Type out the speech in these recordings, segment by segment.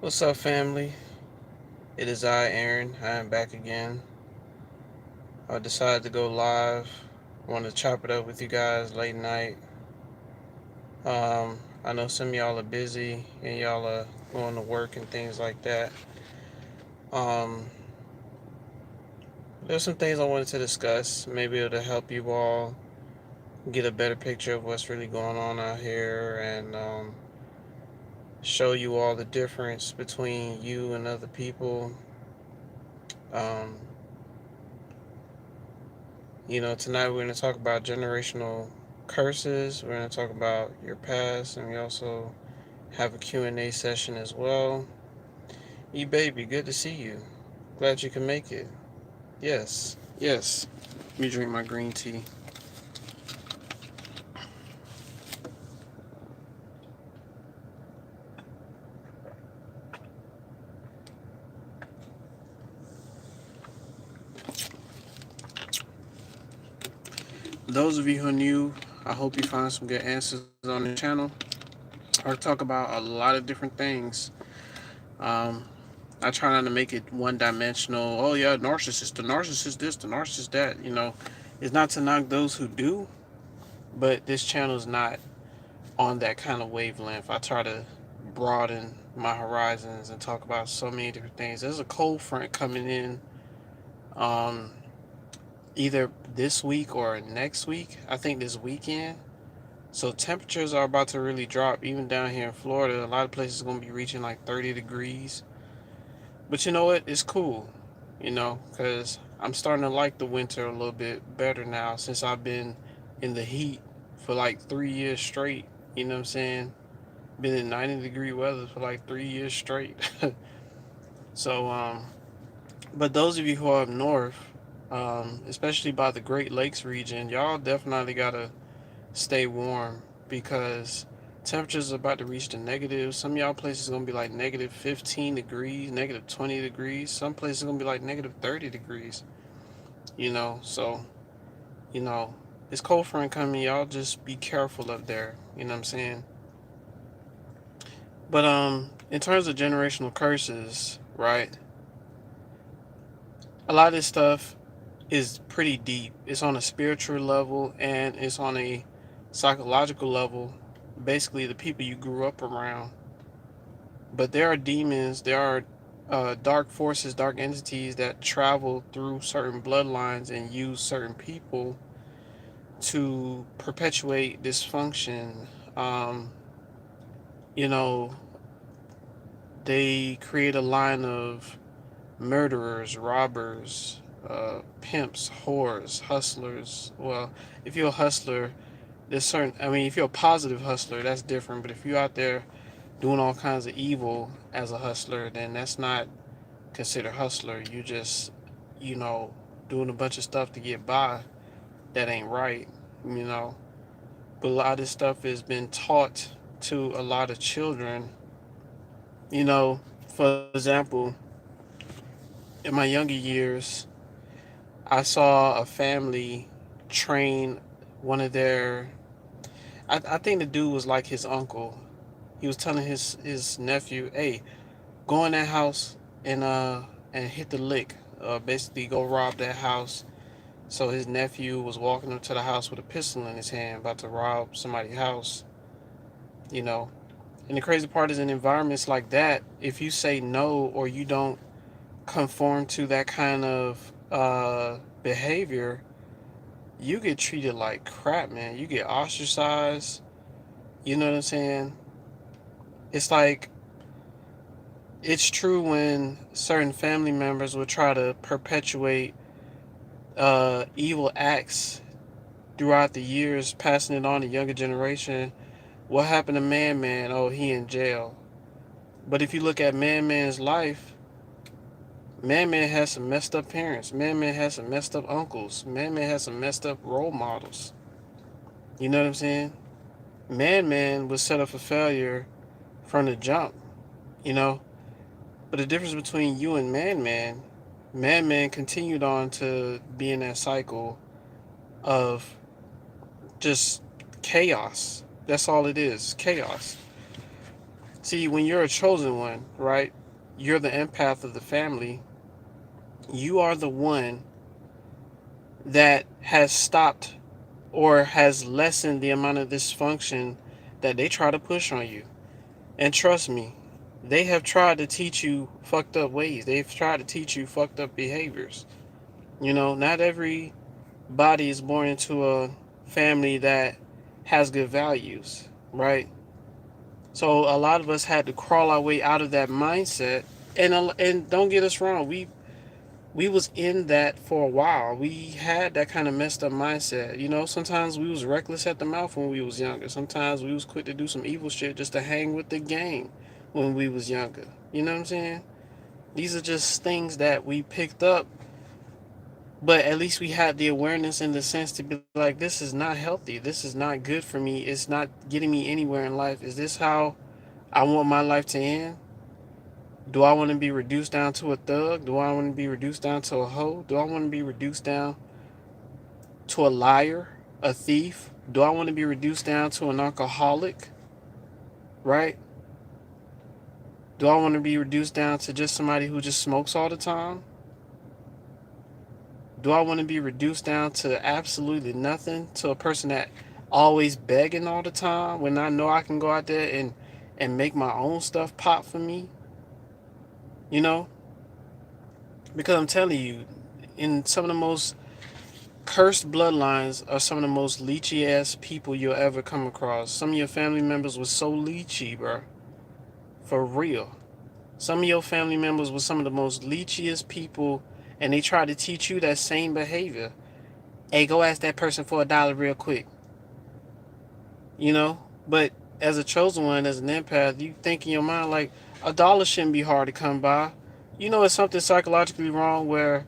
What's up, family? It is I, Aaron. I am back again. I decided to go live. I want to chop it up with you guys late night. I know some of y'all are busy and y'all are going to work and things like that. Um, there's some things I wanted to discuss. Maybe it'll help you all get a better picture of what's really going on out here and show you all the difference between you and other people. Um, Tonight we're going to talk about generational curses. We're going to talk about your past, and we also have a Q&A session as well. Baby, good to see you. Glad you can make it. Yes, yes. Let me drink my green tea. Those of you who are new, I hope you find some good answers on the channel. I talk about a lot of different things. Um, I try not to make it one dimensional. Oh yeah, narcissist, the narcissist this, the narcissist that. It's not to knock those who do, but this channel is not on that kind of wavelength. I try to broaden my horizons and talk about so many different things. There's a cold front coming in um, either this week or next week. I think this weekend. So temperatures are about to really drop. Even down here in Florida, a lot of places are going to be reaching like 30 degrees. But you know what? It's cool, because I'm starting to like the winter a little bit better now since I've been in the heat for like 3 years straight. You know what I'm saying? Been in 90-degree weather for like 3 years straight. so, but those of you who are up north, especially by the Great Lakes region, y'all definitely gotta stay warm because temperatures are about to reach the negatives. Some of y'all places are gonna be like negative 15 degrees, negative 20 degrees. Some places are gonna be like negative 30 degrees. So you know it's cold front coming. Y'all just be careful up there. You know what I'm saying? But in terms of generational curses, right? A lot of this stuff is pretty deep. It's on a spiritual level and it's on a psychological level. Basically, the people you grew up around. But there are demons, there are dark forces, dark entities that travel through certain bloodlines and use certain people to perpetuate dysfunction. Um, you know, they create a line of murderers, robbers, pimps, whores, hustlers. Well, if you're a hustler, there's certain. I mean, if you're a positive hustler, that's different. But if you're out there doing all kinds of evil as a hustler, then that's not considered hustler. You just, you know, doing a bunch of stuff to get by that ain't right. You know, but a lot of this stuff has been taught to a lot of children. For example, in my younger years, I saw a family train one of their. I think the dude was like his uncle. He was telling his nephew, "Hey, go in that house and hit the lick. Basically, go rob that house." So his nephew was walking up to the house with a pistol in his hand, about to rob somebody's house. You know, and the crazy part is in environments like that, if you say no or you don't conform to that kind of behavior, you get treated like crap, man. You get ostracized. You know what I'm saying? It's like it's true when certain family members will try to perpetuate evil acts throughout the years, passing it on to younger generation. What happened to Man Man? Oh, he in jail. But if you look at Man Man's life, Man Man has some messed up parents. Man Man has some messed up uncles. Man Man has some messed up role models. You know what I'm saying? Man Man was set up for failure from the jump, you know? But the difference between you and Man Man continued on to be in that cycle of just chaos. That's all it is, chaos. See, when you're a chosen one, right? You're the empath of the family. You are the one that has stopped or has lessened the amount of dysfunction that they try to push on you. And trust me, they have tried to teach you fucked up ways. They've tried to teach you fucked up behaviors. Not everybody is born into a family that has good values, right? So a lot of us had to crawl our way out of that mindset. And don't get us wrong, we was in that for a while. We had that kind of messed up mindset. Sometimes we was reckless at the mouth when we was younger. Sometimes we was quick to do some evil shit just to hang with the gang when we was younger. You know what I'm saying? These are just things that we picked up, but at least we had the awareness in the sense to be like, this is not healthy. This is not good for me. It's not getting me anywhere in life. Is this how I want my life to end? Do I want to be reduced down to a thug? Do I want to be reduced down to a hoe? Do I want to be reduced down to a liar, a thief? Do I want to be reduced down to an alcoholic? Right? Do I want to be reduced down to just somebody who just smokes all the time? Do I want to be reduced down to absolutely nothing? To a person that always begging all the time when I know I can go out there and make my own stuff pop for me? You know? Because I'm telling you, in some of the most cursed bloodlines are some of the most leechy ass people you'll ever come across. Some of your family members were so leechy, bro. For real. Some of your family members were some of the most leechiest people, and they try to teach you that same behavior. Hey, go ask that person for $1 real quick. You know? But as a chosen one, as an empath, you think in your mind like $1 shouldn't be hard to come by. It's something psychologically wrong where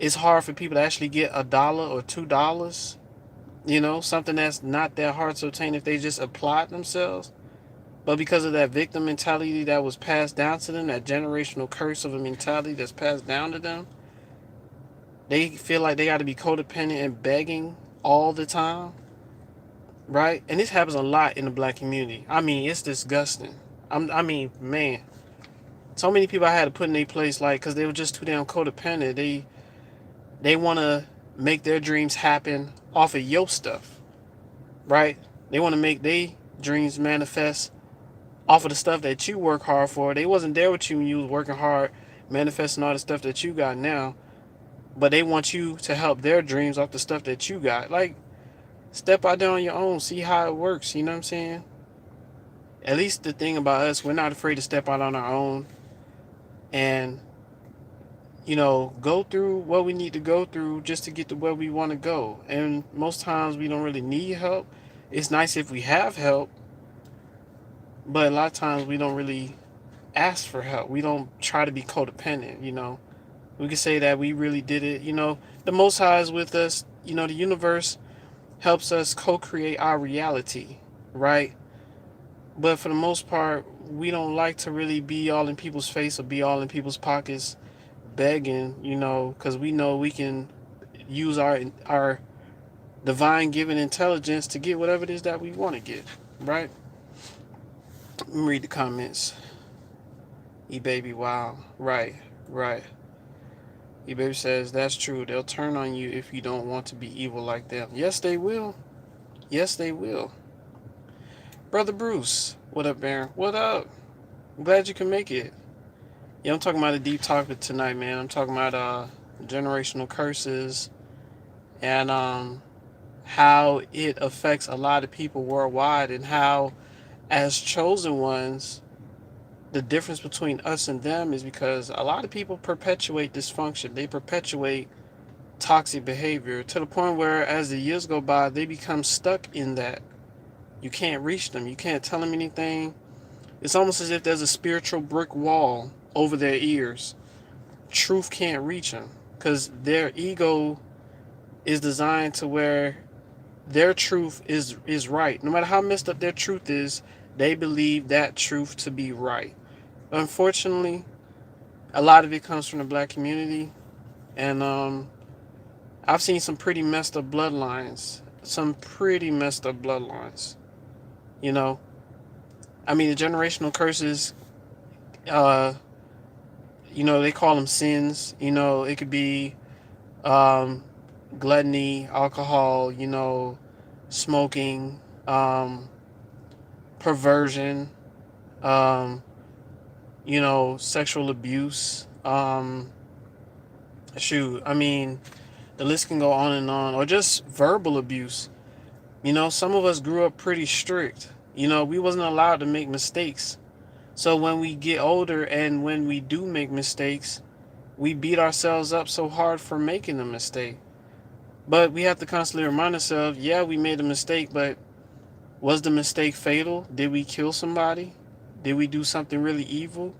it's hard for people to actually get $1 or $2. Something that's not that hard to obtain if they just apply it themselves. But because of that victim mentality that was passed down to them, that generational curse of a mentality that's passed down to them, they feel like they got to be codependent and begging all the time, right? And this happens a lot in the black community. I mean, it's disgusting. I mean, man, so many people I had to put in their place, like, because they were just too damn codependent. They want to make their dreams happen off of your stuff, right? They want to make their dreams manifest off of the stuff that you work hard for. They wasn't there with you when you was working hard, manifesting all the stuff that you got now. But they want you to help their dreams off the stuff that you got. Like, step out there on your own, see how it works. You know what I'm saying? At least the thing about us, we're not afraid to step out on our own and, go through what we need to go through just to get to where we want to go. And most times we don't really need help. It's nice if we have help, but a lot of times we don't really ask for help. We don't try to be codependent. We could say that we really did it. The Most High is with us. The universe helps us co-create our reality, right? But for the most part, we don't like to really be all in people's face or be all in people's pockets begging, because we know we can use our divine given intelligence to get whatever it is that we want to get, right? Let me read the comments. E-Baby, wow. Right, right. E-Baby says, that's true. They'll turn on you if you don't want to be evil like them. Yes, they will. Yes, they will. Brother Bruce, what up, Baron? What up? I'm glad you can make it. Yeah, I'm talking about a deep topic tonight, man. I'm talking about generational curses and how it affects a lot of people worldwide, and how, as chosen ones, the difference between us and them is because a lot of people perpetuate dysfunction. They perpetuate toxic behavior to the point where, as the years go by, they become stuck in that. You can't reach them. You can't tell them anything. It's almost as if there's a spiritual brick wall over their ears. Truth can't reach them because their ego is designed to where their truth is right. No matter how messed up their truth is, they believe that truth to be right. Unfortunately, a lot of it comes from the black community, and I've seen some pretty messed up bloodlines. Some pretty messed up bloodlines. You know, I mean, the generational curses, uh, they call them sins. It could be um, gluttony, alcohol, smoking, perversion, um, sexual abuse. Shoot, I mean, the list can go on and on, or just verbal abuse. Some of us grew up pretty strict. We wasn't allowed to make mistakes. So when we get older and when we do make mistakes, we beat ourselves up so hard for making a mistake. But we have to constantly remind ourselves, yeah, we made a mistake, but was the mistake fatal? Did we kill somebody? Did we do something really evil?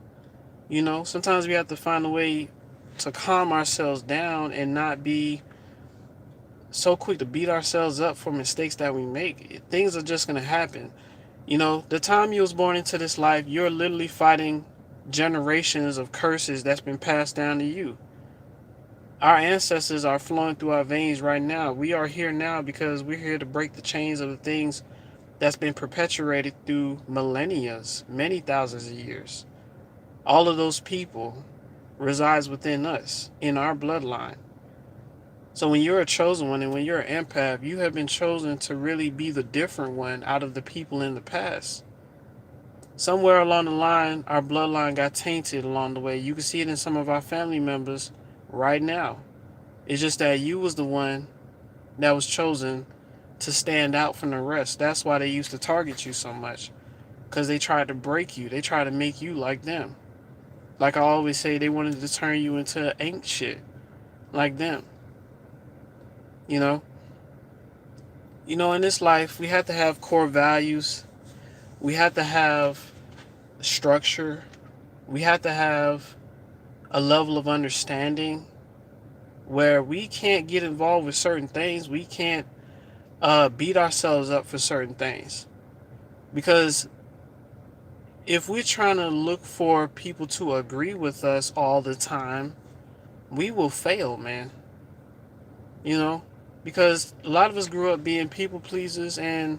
Sometimes we have to find a way to calm ourselves down and not be so quick to beat ourselves up for mistakes that we make. Things are just going to happen. The time you was born into this life, you're literally fighting generations of curses that's been passed down to you. Our ancestors are flowing through our veins right now. We are here now because we're here to break the chains of the things that's been perpetuated through millennia, many thousands of years. All of those people resides within us, in our bloodline. So when you're a chosen one and when you're an empath, you have been chosen to really be the different one out of the people in the past. Somewhere along the line, our bloodline got tainted along the way. You can see it in some of our family members right now. It's just that you was the one that was chosen to stand out from the rest. That's why they used to target you so much. Because they tried to break you. They tried to make you like them. Like I always say, they wanted to turn you into ain't shit like them. You know? In this life, we have to have core values. We have to have structure. We have to have a level of understanding where we can't get involved with certain things. We can't beat ourselves up for certain things. Because if we're trying to look for people to agree with us all the time, we will fail, man. You know? Because a lot of us grew up being people pleasers and,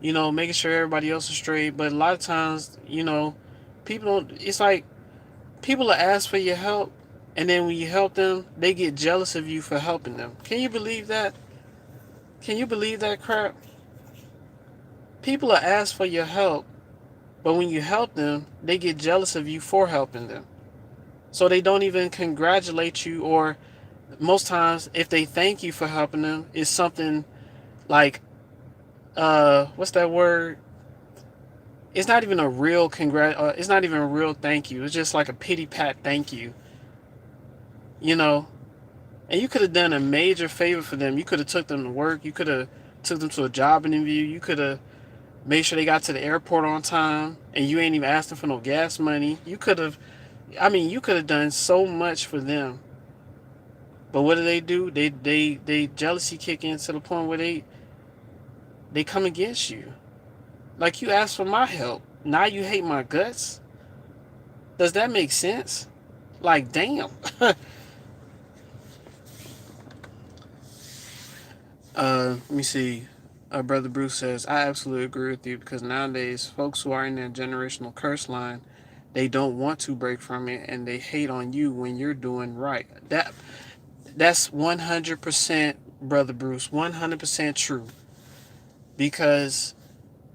making sure everybody else is straight. But a lot of times, people don't, it's like people will ask for your help. And then when you help them, they get jealous of you for helping them. Can you believe that? Can you believe that crap? People will ask for your help, but when you help them, they get jealous of you for helping them. So they don't even congratulate you, or most times, if they thank you for helping them, it's something like, what's that word? It's not even a real it's not even a real thank you. It's just like a pity pat thank you, you know. And you could have done a major favor for them. You could have took them to work. You could have took them to a job interview. You could have made sure they got to the airport on time, and you ain't even asked them for no gas money. You could have done so much for them. But what do? They jealousy kick in to the point where they come against you. Like, you asked for my help. Now you hate my guts? Does that make sense? Like, damn. Let me see. Brother Bruce says, I absolutely agree with you because nowadays, folks who are in that generational curse line, they don't want to break from it and they hate on you when you're doing right. That's 100%, Brother Bruce, 100% true. Because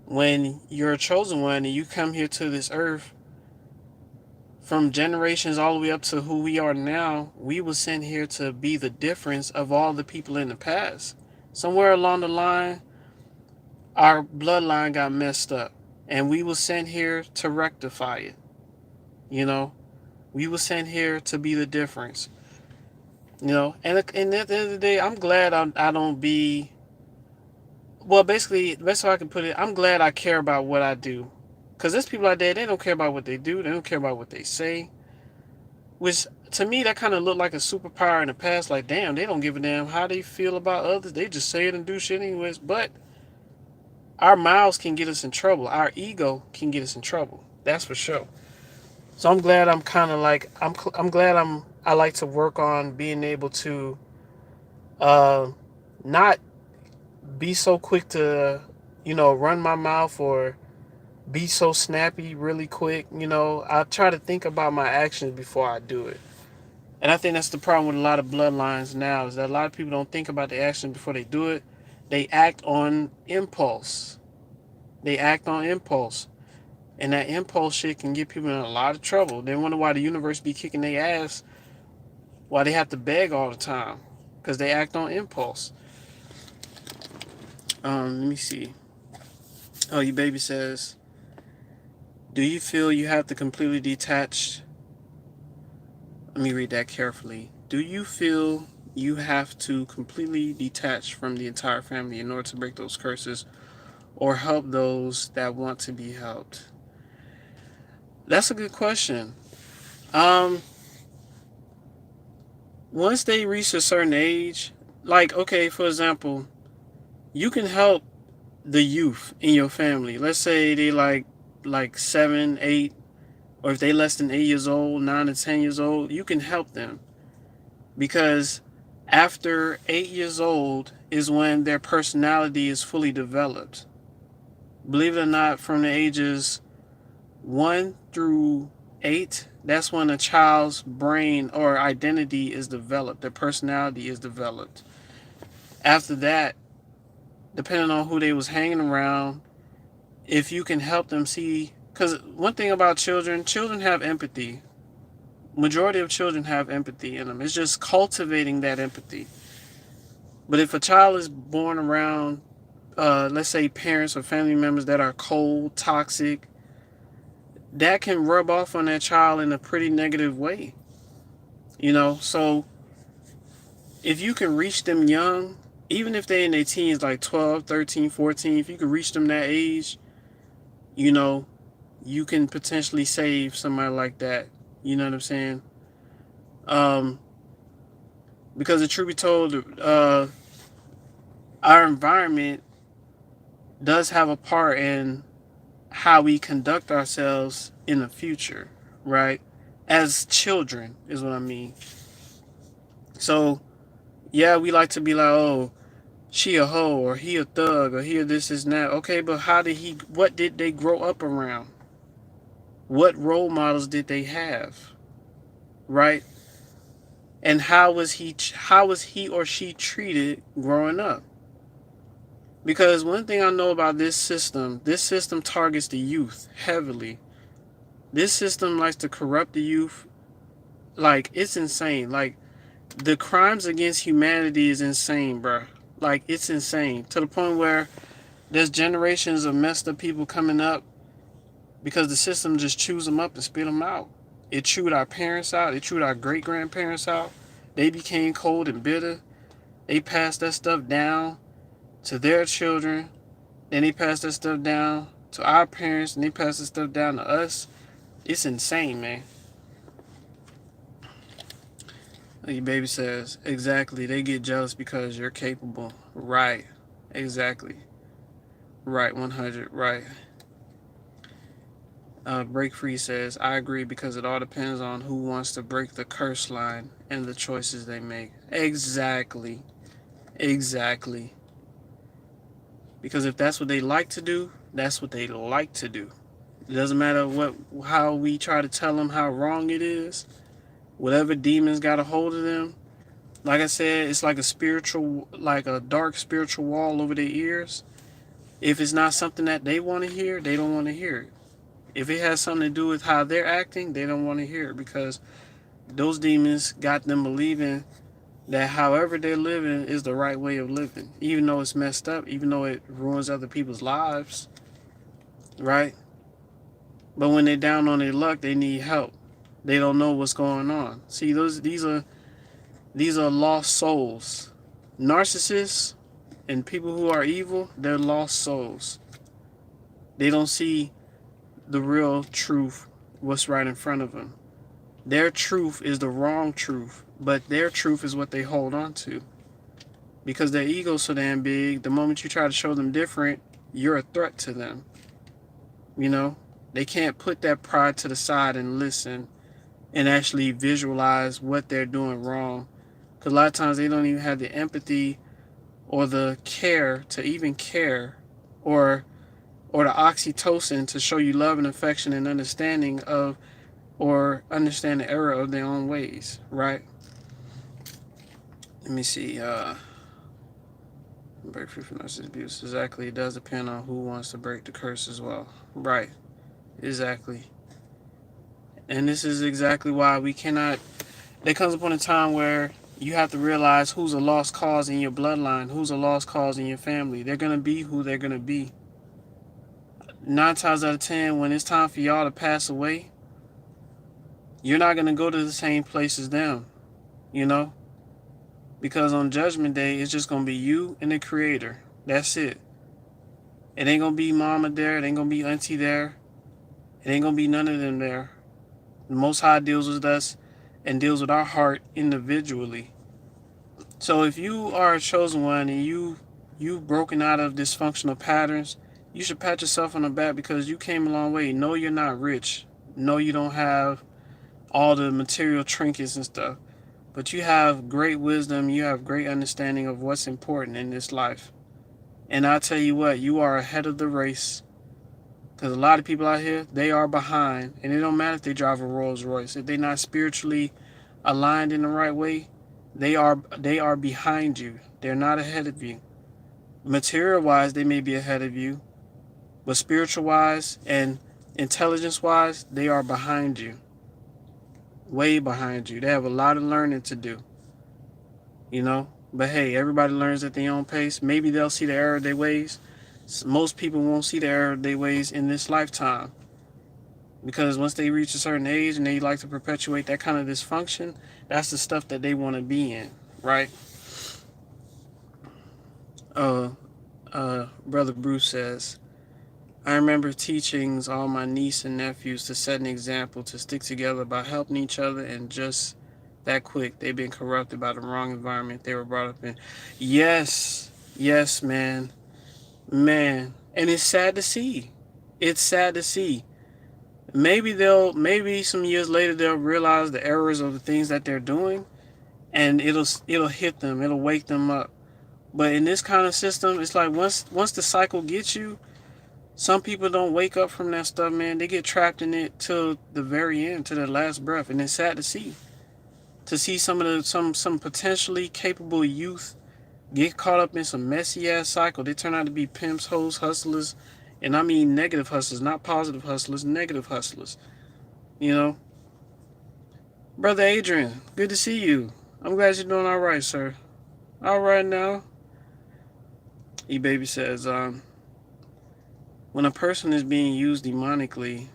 when you're a chosen one and you come here to this earth, from generations all the way up to who we are now, we were sent here to be the difference of all the people in the past. Somewhere along the line, our bloodline got messed up, and we were sent here to rectify it. You know, we were sent here to be the difference. And at the end of the day, I'm glad I don't be. Well, basically, the best way I can put it, I'm glad I care about what I do. Because there's people out there, they don't care about what they do, they don't care about what they say. Which, to me, that kind of looked like a superpower in the past. Like, damn, they don't give a damn how they feel about others. They just say it and do shit anyways. But our mouths can get us in trouble. Our ego can get us in trouble. That's for sure. So I'm glad I'm kind of like, I'm glad I like to work on being able to uh, not be so quick to, run my mouth or be so snappy really quick. I try to think about my actions before I do it. And I think that's the problem with a lot of bloodlines now, is that a lot of people don't think about the action before they do it. They act on impulse. They act on impulse. And that impulse shit can get people in a lot of trouble. They wonder why the universe be kicking their ass, why they have to beg all the time. Because they act on impulse. Let me see. Oh, your baby says, do you feel you have to completely detach? Let me read that carefully. Do you feel you have to completely detach from the entire family in order to break those curses or help those that want to be helped? That's a good question. Um, Once they reach a certain age, like, okay, for example, you can help the youth in your family. Let's say they like 7, 8, or if they less than 8 years old, 9 to 10 years old, you can help them because after 8 years old is when their personality is fully developed. Believe it or not, from the ages 1 through 8, that's when a child's brain or identity is developed, their personality is developed. After that, depending on who they was hanging around, if you can help them see, because one thing about children have empathy. Majority of children have empathy in them. It's just cultivating that empathy. But if a child is born around, let's say, parents or family members that are cold, toxic, that can rub off on that child in a pretty negative way. So if you can reach them young, even if they're in their teens, like 12, 13, 14, if you can reach them that age, you know, you can potentially save somebody like that. You know what I'm saying? Um, because the truth be told, our environment does have a part in how we conduct ourselves in the future, right? As children, is what I mean. So, yeah, we like to be like, oh, she a hoe, or he a thug, or he a this and that. Okay, but what did they grow up around? What role models did they have, right? And how was he or she treated growing up? Because one thing I know about this system targets the youth heavily. This system likes to corrupt the youth. Like, it's insane. Like, the crimes against humanity is insane, bro. Like, it's insane to the point where there's generations of messed up people coming up because the system just chews them up and spit them out. It chewed our parents out. It chewed our great grandparents out. They became cold and bitter. They passed that stuff down to their children. Then they passed that stuff down to our parents, and they passed that stuff down to us. It's insane, man. Your baby says, exactly. They get jealous because you're capable. Right. Exactly. Right. 100. Right. Break Free says, I agree because it all depends on who wants to break the curse line and the choices they make. Exactly. Exactly. Because if that's what they like to do, that's what they like to do. It doesn't matter how we try to tell them how wrong it is. Whatever demons got a hold of them, like I said, it's like a dark spiritual wall over their ears. If it's not something that they want to hear, they don't want to hear it. If it has something to do with how they're acting, they don't want to hear it because those demons got them believing that however they're living is the right way of living, even though it's messed up, even though it ruins other people's lives, right? But when they're down on their luck, they need help. They don't know what's going on. See, these are lost souls. Narcissists and people who are evil, they're lost souls. They don't see the real truth, what's right in front of them. Their truth is the wrong truth, but their truth is what they hold on to. Because their ego's so damn big, the moment you try to show them different, you're a threat to them. You know? They can't put that pride to the side and listen and actually visualize what they're doing wrong. Because a lot of times they don't even have the empathy or the care to even care or or the oxytocin to show you love and affection and understanding of, or understand the error of their own ways, right? Let me see. Break free from narcissistic abuse. Exactly. It does depend on who wants to break the curse as well. Right. Exactly. And this is exactly why we cannot. There comes upon a time where you have to realize who's a lost cause in your bloodline, who's a lost cause in your family. They're gonna be who they're gonna be. 9 times out of 10, when it's time for y'all to pass away, you're not gonna go to the same place as them. You know, because on Judgment Day, it's just gonna be you and the Creator. That's it. It ain't gonna be Mama there. It ain't gonna be Auntie there. It ain't gonna be none of them there. The Most High deals with us and deals with our heart individually. So if you are a chosen one and you've broken out of dysfunctional patterns, you should pat yourself on the back because you came a long way. No, you're not rich. No, you don't have all the material trinkets and stuff. But you have great wisdom. You have great understanding of what's important in this life. And I tell you what, you are ahead of the race. Because a lot of people out here, they are behind. And it don't matter if they drive a Rolls Royce. If they're not spiritually aligned in the right way, they are behind you. They're not ahead of you. Material wise, they may be ahead of you. But spiritual wise and intelligence wise, they are behind you. Way behind you. They have a lot of learning to do. You know? But hey, everybody learns at their own pace. Maybe they'll see the error of their ways. Most people won't see the error of their ways in this lifetime. Because once they reach a certain age and they like to perpetuate that kind of dysfunction, that's the stuff that they want to be in, right? Uh, Brother Bruce says, I remember teaching all my niece and nephews to set an example to stick together by helping each other, and just that quick, they've been corrupted by the wrong environment they were brought up in. Yes, yes, man. Man. And it's sad to see. It's sad to see. Maybe some years later they'll realize the errors of the things that they're doing, and it'll hit them, it'll wake them up. But in this kind of system, it's like once the cycle gets you, some people don't wake up from that stuff, man. They get trapped in it till the very end, to their last breath, and it's sad to see. To see some potentially capable youth get caught up in some messy ass cycle. They turn out to be pimps, hoes, hustlers, and I mean negative hustlers, not positive hustlers, negative hustlers. You know, Brother Adrian, good to see you. I'm glad you're doing all right, sir. All right now. E-Baby says, when a person is being used demonically,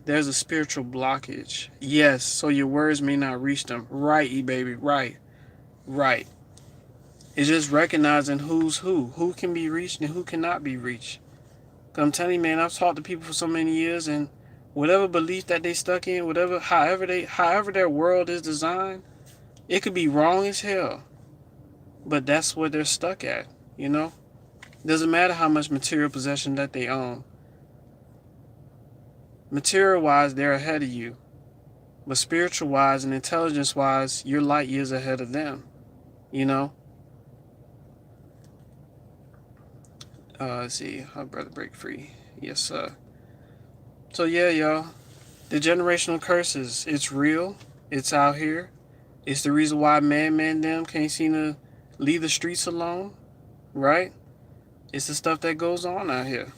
there's a spiritual blockage. Yes, so your words may not reach them. Right, E-Baby, right, right. It's just recognizing who's who can be reached and who cannot be reached. Cause I'm telling you, man, I've talked to people for so many years, and whatever belief that they stuck in, however their world is designed, it could be wrong as hell, but that's where they're stuck at. You know, doesn't matter how much material possession that they own. Material wise, they're ahead of you, but spiritual wise and intelligence wise, you're light years ahead of them. You know. Let's see, how brother break free. Yes, sir. So yeah, y'all. The generational curses, it's real. It's out here. It's the reason why man them can't seem to leave the streets alone, right? It's the stuff that goes on out here.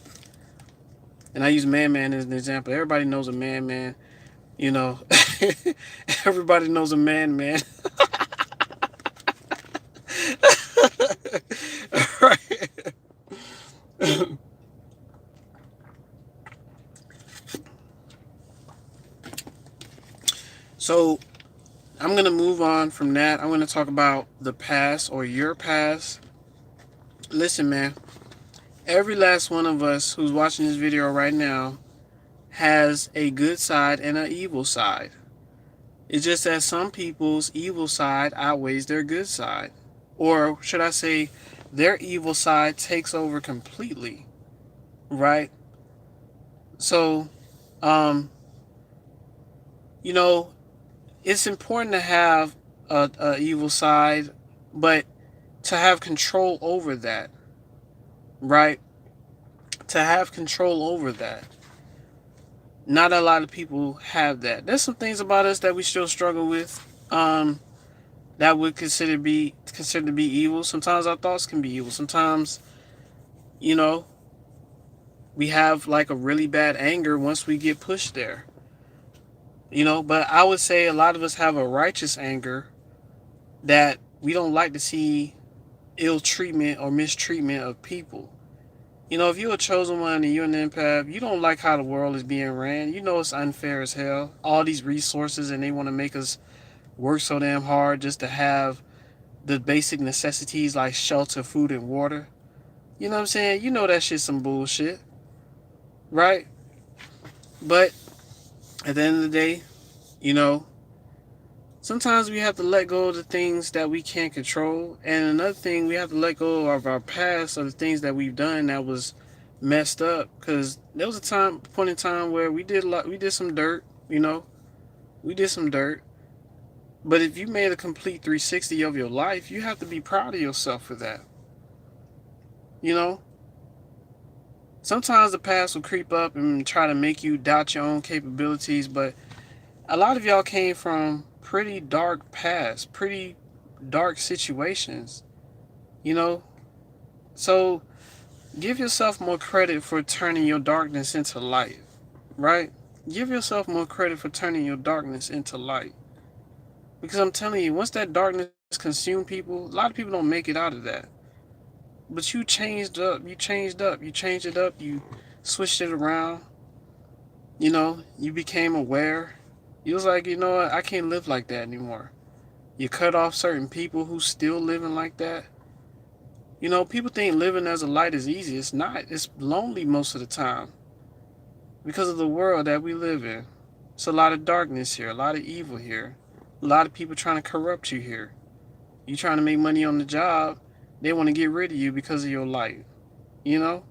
And I use man as an example. Everybody knows a man. You know, everybody knows a man. Right. So I'm going to move on from that. I'm going to talk about the past, or your past. Listen, man, every last one of us who's watching this video right now has a good side and an evil side. It's just that some people's evil side outweighs their good side. Or should I say, their evil side takes over completely, right? So, you know, it's important to have a evil side, but to have control over that. right? To have control over that. Not a lot of people have that. There's some things about us that we still struggle with. That would considered to be evil. Sometimes our thoughts can be evil. Sometimes, you know, we have like a really bad anger once we get pushed there. But I would say a lot of us have a righteous anger that we don't like to see ill treatment or mistreatment of people. If you're a chosen one and you're an empath, you don't like how the world is being ran. You know it's unfair as hell. All these resources and they want to make us work so damn hard just to have the basic necessities like shelter, food, and water. You know what I'm saying? You know that shit's some bullshit, right? But at the end of the day, you know, sometimes we have to let go of the things that we can't control. And another thing, we have to let go of our past, of the things that we've done that was messed up. Because there was a point in time where we did some dirt, we did some dirt. But if you made a complete 360 of your life, you have to be proud of yourself for that. You know, sometimes the past will creep up and try to make you doubt your own capabilities, but a lot of y'all came from pretty dark past, pretty dark situations, you know? So give yourself more credit for turning your darkness into light, right? Give yourself more credit for turning your darkness into light. Because I'm telling you, once that darkness consumes people, a lot of people don't make it out of that. But you changed it up, you switched it around, you became aware. You was like, you know what, I can't live like that anymore. You cut off certain people who still living like that. People think living as a light is easy. It's not. It's lonely most of the time because of the world that we live in. It's a lot of darkness here, a lot of evil here, a lot of people trying to corrupt you here. You trying to make money on the job, they want to get rid of you because of your light, you know?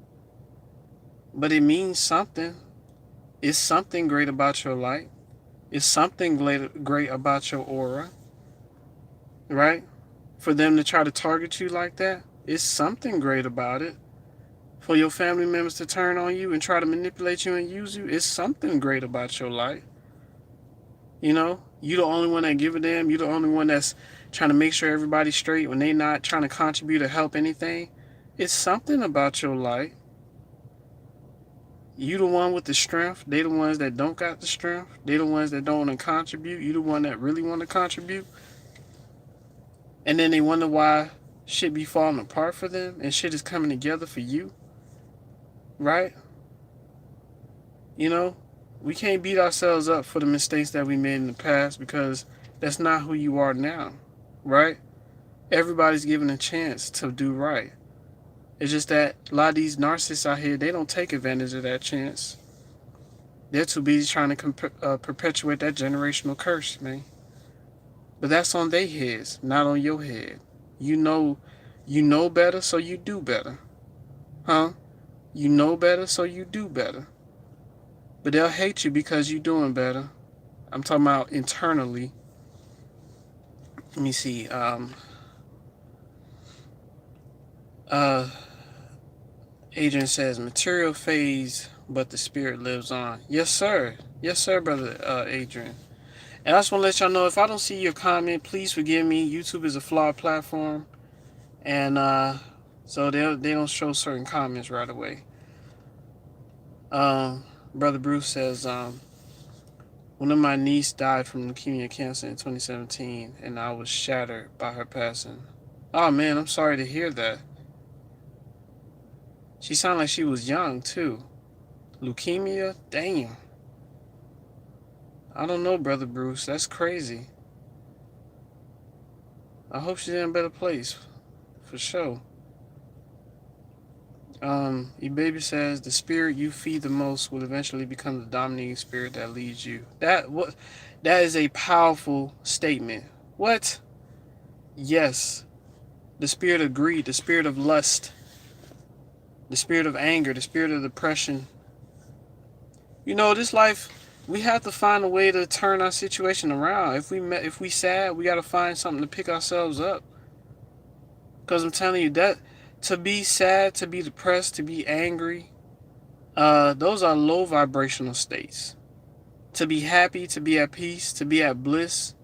But it means something. It's something great about your light. It's something great about your aura, right? For them to try to target you like that, it's something great about it. For your family members to turn on you and try to manipulate you and use you, it's something great about your life. You the only one that give a damn. You the only one that's trying to make sure everybody's straight when they not trying to contribute or help anything. It's something about your life. You the one with the strength. They the ones that don't got the strength. They the ones that don't want to contribute. You the one that really want to contribute. And then they wonder why shit be falling apart for them and shit is coming together for you, right? You know, we can't beat ourselves up for the mistakes that we made in the past because that's not who you are now, right? Everybody's given a chance to do right. It's just that a lot of these narcissists out here, they don't take advantage of that chance. They're too busy trying to perpetuate that generational curse, man. But that's on their heads, not on your head. You know, you know better, so you do better, huh? You know better, so you do better. But they'll hate you because you're doing better. I'm talking about internally. Let me see. Uh, Adrian says material fades, but the spirit lives on. Yes, sir. Yes, sir, brother Adrian. And I just want to let y'all know if I don't see your comment, please forgive me. YouTube is a flawed platform, and so they don't show certain comments right away. Brother Bruce says one of my niece died from leukemia cancer in 2017, and I was shattered by her passing. Oh man, I'm sorry to hear that. She sounded like she was young too. Leukemia? Damn. I don't know, Brother Bruce. That's crazy. I hope she's in a better place. For sure. Baby says the spirit you feed the most will eventually become the dominating spirit that leads you. That is a powerful statement. What? Yes. The spirit of greed, the spirit of lust, the spirit of anger, the spirit of depression. This life, we have to find a way to turn our situation around. If we sad, we got to find something to pick ourselves up. Cause I'm telling you To be sad, to be depressed, to be angry, those are low vibrational states. To be happy, to be at peace, to be at bliss,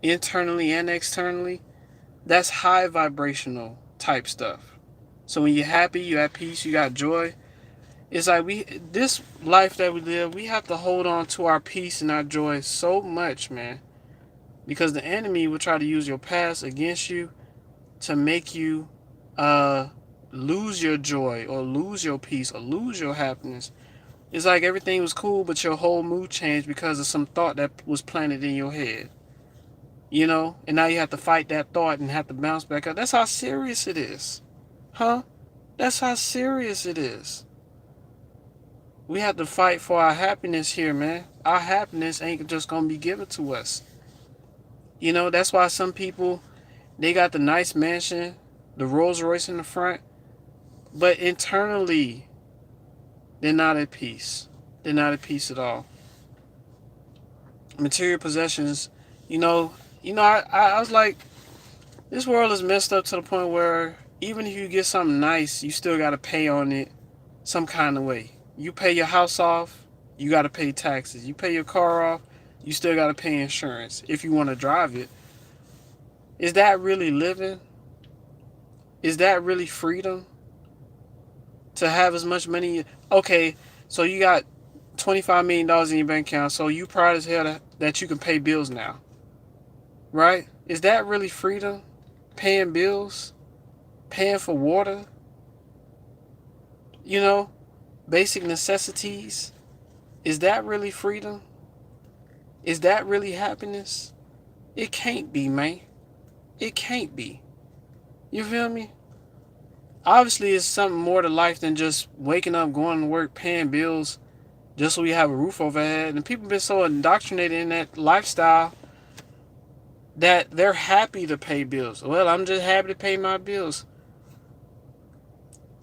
internally and externally, that's high vibrational type stuff. So when you're happy, you're at peace, you got joy. It's like this life that we live, we have to hold on to our peace and our joy so much, man. Because the enemy will try to use your past against you to make you uh lose your joy or lose your peace or lose your happiness. It's like everything was cool, but your whole mood changed because of some thought that was planted in your head. And now you have to fight that thought and have to bounce back up. That's how serious it is. Huh? That's how serious it is. We have to fight for our happiness here, man. Our happiness ain't just gonna be given to us. That's why some people, they got the nice mansion, the Rolls Royce in the front, but internally, they're not at peace. They're not at peace at all. Material possessions, you know, I was like, this world is messed up to the point where even if you get something nice, you still got to pay on it some kind of way. You pay your house off, you got to pay taxes. You pay your car off, you still got to pay insurance if you want to drive it. Is that really living? Is that really freedom? To have as much money? Okay, so you got $25 million in your bank account, so you proud as hell that you can pay bills now, right? Is that really freedom? Paying bills? Paying for water? You know, basic necessities? Is that really freedom? Is that really happiness? It can't be, man. It can't be. You feel me? Obviously, it's something more to life than just waking up, going to work, paying bills, just so we have a roof over our head. And people have been so indoctrinated in that lifestyle that they're happy to pay bills. Well, I'm just happy to pay my bills.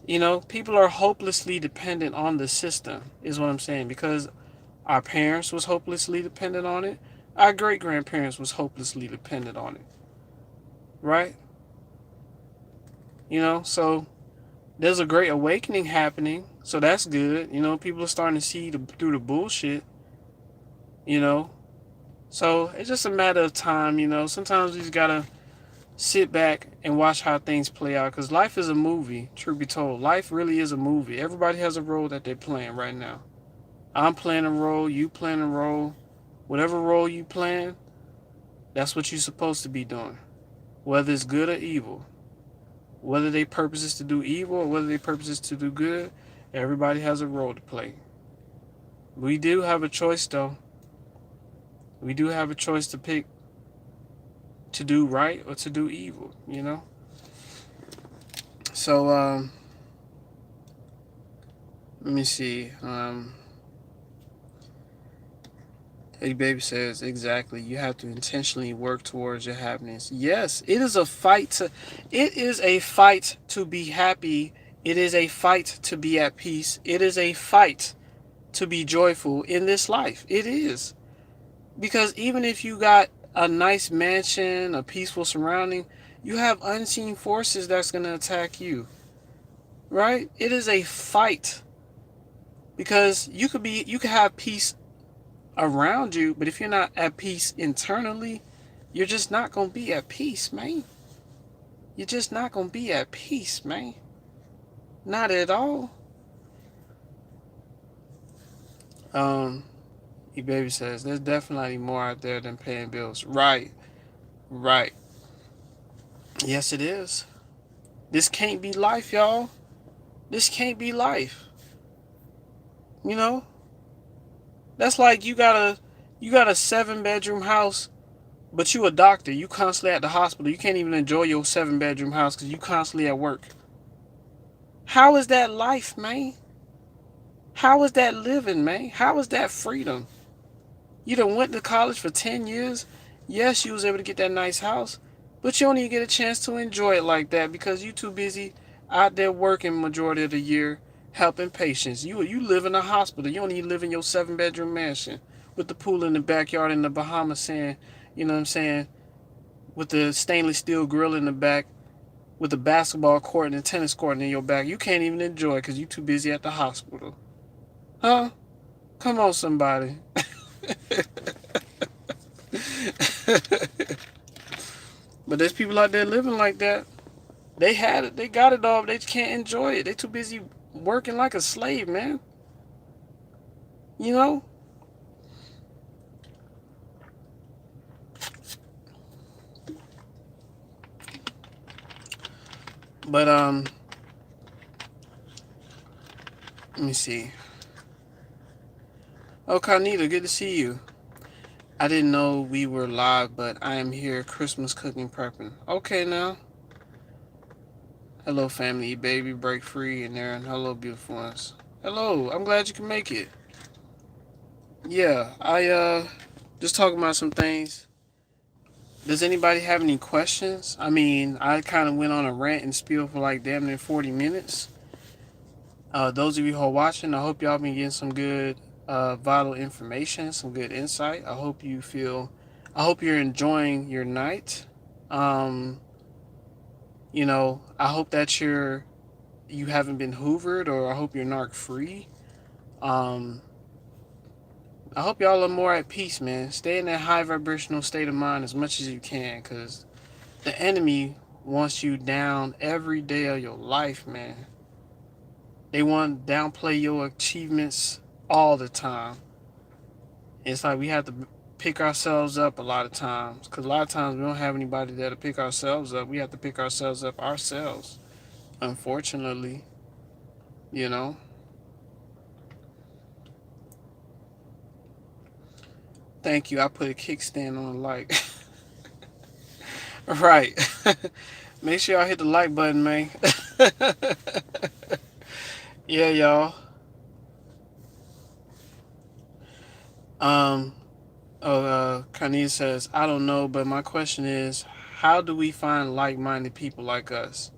People are hopelessly dependent on the system, is what I'm saying, because our parents was hopelessly dependent on it. Our great grandparents was hopelessly dependent on it. Right? So there's a great awakening happening. So that's good. People are starting to see through the bullshit. You know, so it's just a matter of time. Sometimes we just gotta sit back and watch how things play out. Because life is a movie, truth be told. Life really is a movie. Everybody has a role that they're playing right now. I'm playing a role, you playing a role. Whatever role you playing, that's what you're supposed to be doing. Whether it's good or evil. Whether their purpose is to do evil or whether their purpose is to do good, everybody has a role to play. We do have a choice, though. We do have a choice to pick to do right or to do evil. So, let me see. Hey Baby says, exactly. You have to intentionally work towards your happiness. Yes, it is a fight to be happy. It is a fight to be at peace. It is a fight to be joyful in this life. It is. Because even if you got a nice mansion, a peaceful surrounding, you have unseen forces that's going to attack you. Right? It is a fight. Because you could have peace around you, but if you're not at peace internally, you're just not going to be at peace, man. You're just not going to be at peace, man. Not at all. Your baby says, there's definitely more out there than paying bills. Right. Right. Yes, it is. This can't be life, y'all. This can't be life. You know? That's like you got a 7-bedroom house, but you a doctor. You constantly at the hospital. You can't even enjoy your 7-bedroom house because you constantly at work. How is that life, man? How is that living, man? How is that freedom? You done went to college for 10 years. Yes, you was able to get that nice house, but you don't even get a chance to enjoy it like that because you too busy out there working majority of the year helping patients. You live in a hospital. You don't even live in your 7-bedroom mansion with the pool in the backyard in the Bahamas sand, you know what I'm saying, with the stainless steel grill in the back, with a basketball court and a tennis court in your back. You can't even enjoy it because you're too busy at the hospital. Huh? Come on, somebody. But there's people out there living like that. They had it, they got it all, but they can't enjoy it. They too busy working like a slave, man. You know? But let me see. Oh, Carnita, good to see you. I didn't know we were live, but I am here Christmas cooking prepping. Okay now. Hello family, baby, break free and there. Hello beautiful ones. Hello, I'm glad you can make it. Yeah, I just talking about some things. Does anybody have any questions? I mean, I kind of went on a rant and spiel for like damn near 40 minutes. Those of you who are watching, I hope y'all been getting some good, vital information, some good insight. I hope you're enjoying your night. Um, I hope that you haven't been hoovered, or I hope you're narc free. Um, I hope y'all are more at peace, man. Stay in that high vibrational state of mind as much as you can, cause the enemy wants you down every day of your life, man. They want to downplay your achievements all the time. It's like we have to pick ourselves up a lot of times, because a lot of times we don't have anybody there to pick ourselves up. We have to pick ourselves up ourselves, unfortunately, you know. Thank you. I put a kickstand on the like. Right. Make sure y'all hit the like button, man. Yeah, y'all. Um, Kanye says, I don't know, but my question is, how do we find like-minded people like us?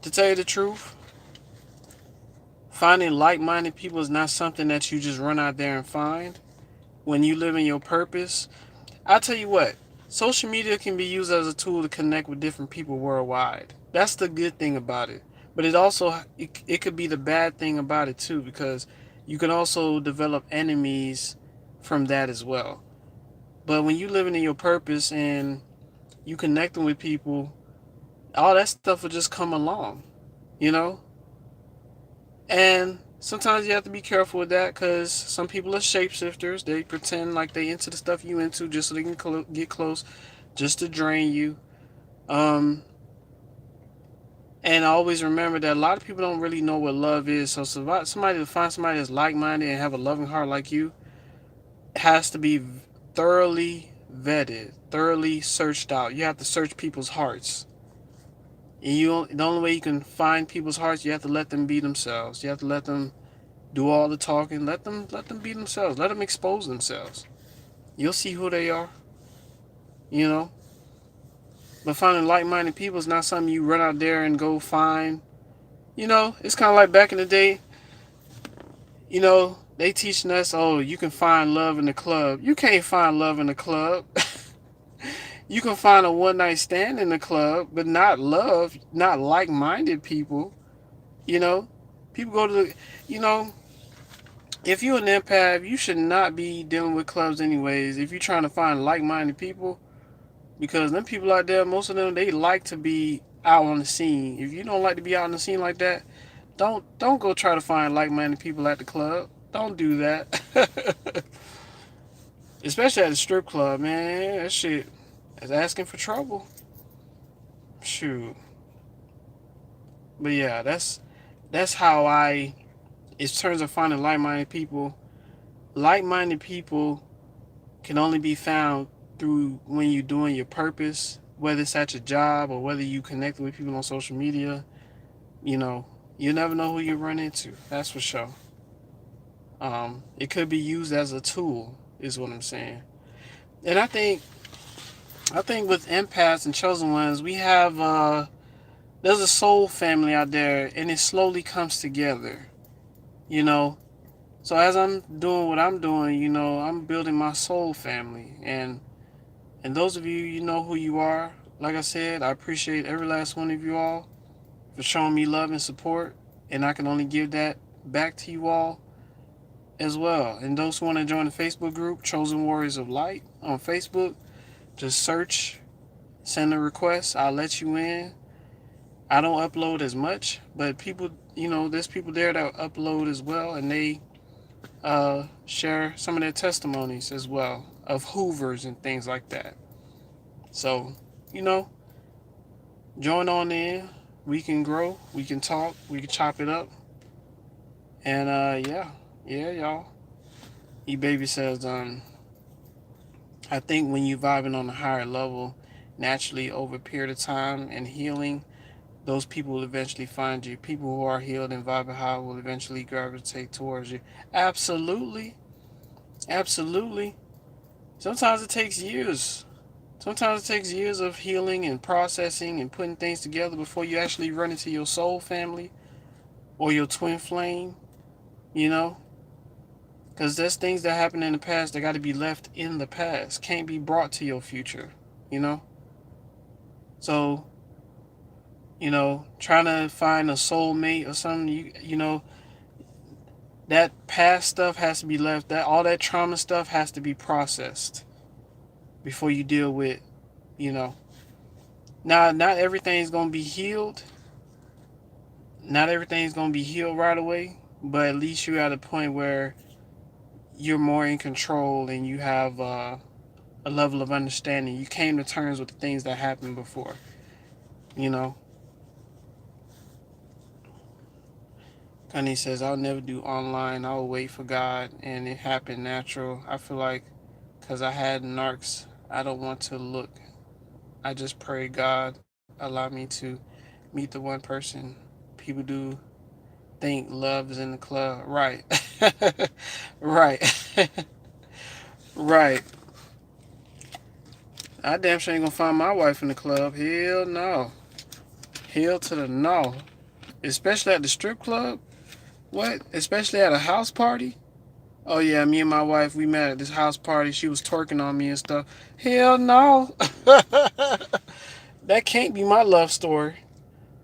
To tell you the truth, finding like-minded people is not something that you just run out there and find. When you live in your purpose, I'll tell you what, social media can be used as a tool to connect with different people worldwide. That's the good thing about it. But it could be the bad thing about it too, because you can also develop enemies from that as well. But when you living in your purpose and you connecting with people, all that stuff will just come along, you know? And sometimes you have to be careful with that, because some people are shapeshifters. They pretend like they into the stuff you into just so they can get close, just to drain you. Um, and I always remember that a lot of people don't really know what love is. So somebody to find somebody that's like-minded and have a loving heart like you has to be thoroughly vetted, thoroughly searched out. You have to search people's hearts. And the only way you can find people's hearts, you have to let them be themselves. You have to let them do all the talking. Let them be themselves. Let them expose themselves. You'll see who they are. You know. But finding like-minded people is not something you run out there and go find. It's kind of like back in the day. They teaching us, oh, you can find love in the club. You can't find love in the club. You can find a one-night stand in the club, but not love, not like-minded people. You know, people go to you know, if you're an empath, you should not be dealing with clubs anyways. If you're trying to find like-minded people, because them people out there, most of them, they like to be out on the scene. If you don't like to be out on the scene like that, don't go try to find like-minded people at the club. Don't do that. Especially at a strip club, man. That shit is asking for trouble. Shoot. But yeah, that's how in terms of finding like-minded people. Like-minded people can only be found through when you're doing your purpose, whether it's at your job or whether you connect with people on social media. You know, you never know who you run into. That's for sure. It could be used as a tool, is what I'm saying. And I think with empaths and chosen ones, we have there's a soul family out there, and it slowly comes together. You know, so as I'm doing what I'm doing, I'm building my soul family, and those of you, you know who you are. like I said, I appreciate every last one of you all for showing me love and support, and I can only give that back to you all as well. And those who want to join the Facebook group, Chosen Warriors of Light on Facebook, just search, send a request. I'll let you in. I don't upload as much, but people, there's people there that upload as well, and they share some of their testimonies as well of Hoovers and things like that. So, you know, join on in. We can grow. We can talk. We can chop it up. And yeah, y'all. E baby says, I think when you vibing on a higher level, naturally over a period of time and healing, those people will eventually find you. People who are healed and vibing high will eventually gravitate towards you. Absolutely, absolutely. Sometimes it takes years. Sometimes it takes years of healing and processing and putting things together before you actually run into your soul family or your twin flame, you know? Because there's things that happened in the past that got to be left in the past, can't be brought to your future, you know? So, trying to find a soulmate or something, that past stuff has to be left, that all that trauma stuff has to be processed before you deal with, you know. Now, not everything's going to be healed. Not everything's going to be healed right away, but at least you're at a point where you're more in control and you have a level of understanding. You came to terms with the things that happened before, you know. Connie says, I'll never do online. I'll wait for God and it happened natural. I feel like because I had narcs, I don't want to look. I just pray God allow me to meet the one person. People do think love is in the club. Right. Right. Right. I damn sure ain't gonna find my wife in the club. Hell no. Hell to the no. Especially at the strip club. What? Especially at a house party? Oh yeah, me and my wife, we met at this house party. She was twerking on me and stuff. Hell no. That can't be my love story.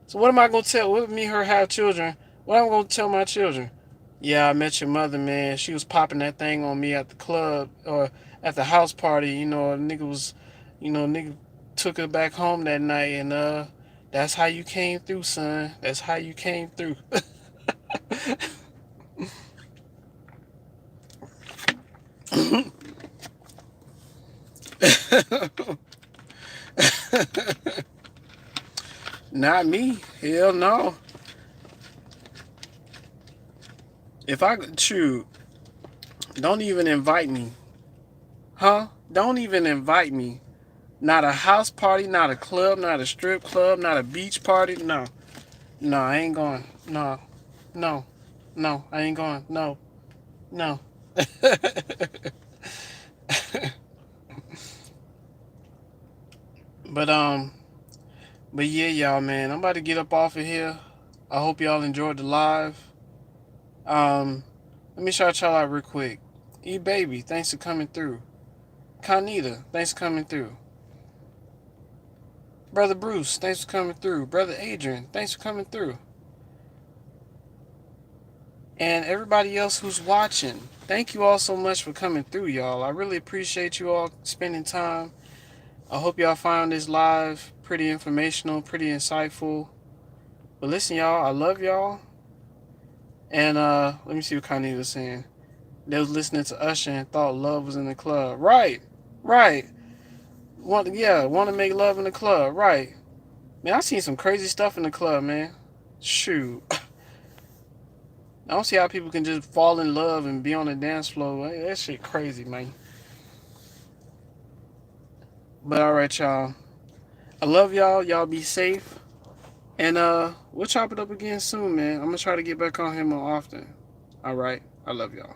So what am I gonna tell? What if me and her have children? What am I gonna tell my children? Yeah, I met your mother, man. She was popping that thing on me at the club or at the house party. Nigga took her back home that night, and that's how you came through, son. That's how you came through. Not me. Hell no. If I shoot, don't even invite me. Huh? Don't even invite me. Not a house party, not a club, not a strip club, not a beach party. No. No, I ain't going. No. No. No, I ain't going. No. No. but but yeah, y'all, man. I'm about to get up off of here. I hope y'all enjoyed the live. Um, Let me shout y'all out real quick. E baby, thanks for coming through. Conita, thanks for coming through. Brother Bruce, thanks for coming through. Brother Adrian, thanks for coming through. And everybody else who's watching, thank you all so much for coming through, y'all. I really appreciate you all spending time. I hope y'all found this live pretty informational, pretty insightful. But listen, y'all, I love y'all. And let me see what Connie was saying. They was listening to Usher and thought love was in the club. Right, right. Want to make love in the club. Right. Man, I seen some crazy stuff in the club, man. Shoot. I don't see how people can just fall in love and be on the dance floor. That shit crazy, man. But alright, y'all. I love y'all. Y'all be safe. And we'll chop it up again soon, man. I'm gonna try to get back on here more often. Alright. I love y'all.